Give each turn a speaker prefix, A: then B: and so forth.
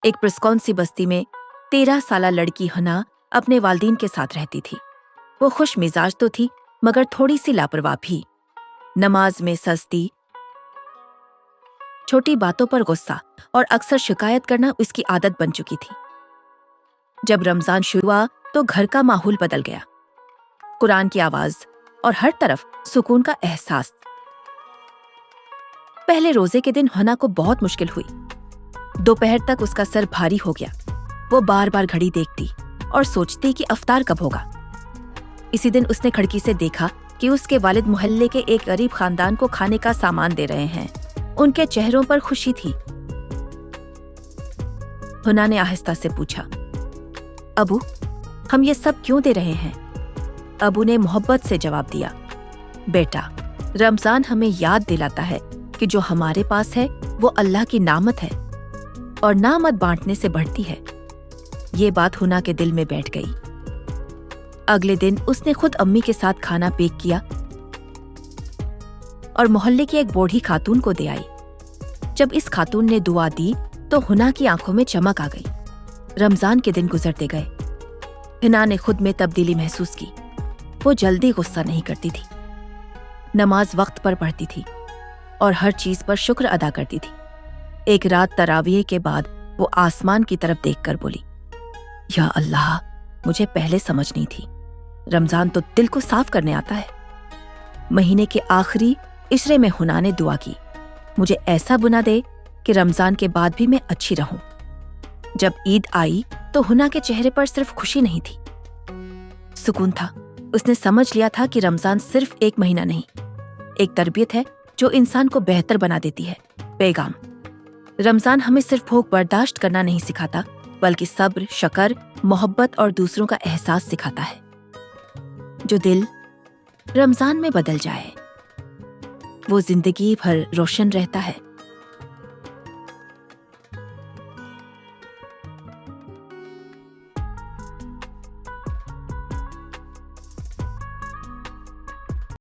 A: ایک پرسکون سی بستی میں 13 سالہ لڑکی ہنا اپنے والدین کے ساتھ رہتی تھی۔ وہ خوش مزاج تو تھی مگر تھوڑی سی لاپرواہ بھی۔ نماز میں سستی، چھوٹی باتوں پر غصہ اور اکثر شکایت کرنا اس کی عادت بن چکی تھی۔ جب رمضان شروع ہوا تو گھر کا ماحول بدل گیا۔ قرآن کی آواز اور ہر طرف سکون کا احساس۔ پہلے روزے کے دن ہنا کو بہت مشکل ہوئی۔ دوپہر تک اس کا سر بھاری ہو گیا۔ وہ بار بار گھڑی دیکھتی اور سوچتی کہ افطار کب ہوگا۔ اسی دن اس نے کھڑکی سے دیکھا کہ اس کے والد محلے کے ایک غریب خاندان کو کھانے کا سامان دے رہے ہیں۔ ان کے چہروں پر خوشی تھی۔ ہنا نے آہستہ سے پوچھا، ابو، ہم یہ سب کیوں دے رہے ہیں؟ ابو نے محبت سے جواب دیا، بیٹا، رمضان ہمیں یاد دلاتا ہے کہ جو ہمارے پاس ہے وہ اللہ کی نعمت ہے اور نعمت بانٹنے سے بڑھتی ہے۔ یہ بات ہنا کے دل میں بیٹھ گئی۔ اگلے دن اس نے خود امی کے ساتھ کھانا پیک کیا اور محلے کی ایک بوڑھی خاتون کو دے آئی۔ جب اس خاتون نے دعا دی تو ہنا کی آنکھوں میں چمک آ گئی۔ رمضان کے دن گزرتے گئے۔ ہنا نے خود میں تبدیلی محسوس کی۔ وہ جلدی غصہ نہیں کرتی تھی، نماز وقت پر پڑھتی تھی اور ہر چیز پر شکر ادا کرتی تھی۔ ایک رات تراویح کے بعد وہ آسمان کی طرف دیکھ کر بولی، یا اللہ، مجھے پہلے سمجھ نہیں تھی، رمضان تو دل کو صاف کرنے آتا ہے۔ مہینے کے آخری عشرے میں ہنا نے دعا کی، مجھے ایسا بنا دے کہ رمضان کے بعد بھی میں اچھی رہوں۔ جب عید آئی تو ہنا کے چہرے پر صرف خوشی نہیں تھی، سکون تھا۔ اس نے سمجھ لیا تھا کہ رمضان صرف ایک مہینہ نہیں، ایک تربیت ہے جو انسان کو بہتر بنا دیتی ہے۔ پیغام: رمضان ہمیں صرف بھوک برداشت کرنا نہیں سکھاتا بلکہ صبر، شکر، محبت اور دوسروں کا احساس سکھاتا ہے۔ جو دل رمضان میں بدل جائے وہ زندگی بھر روشن رہتا ہے۔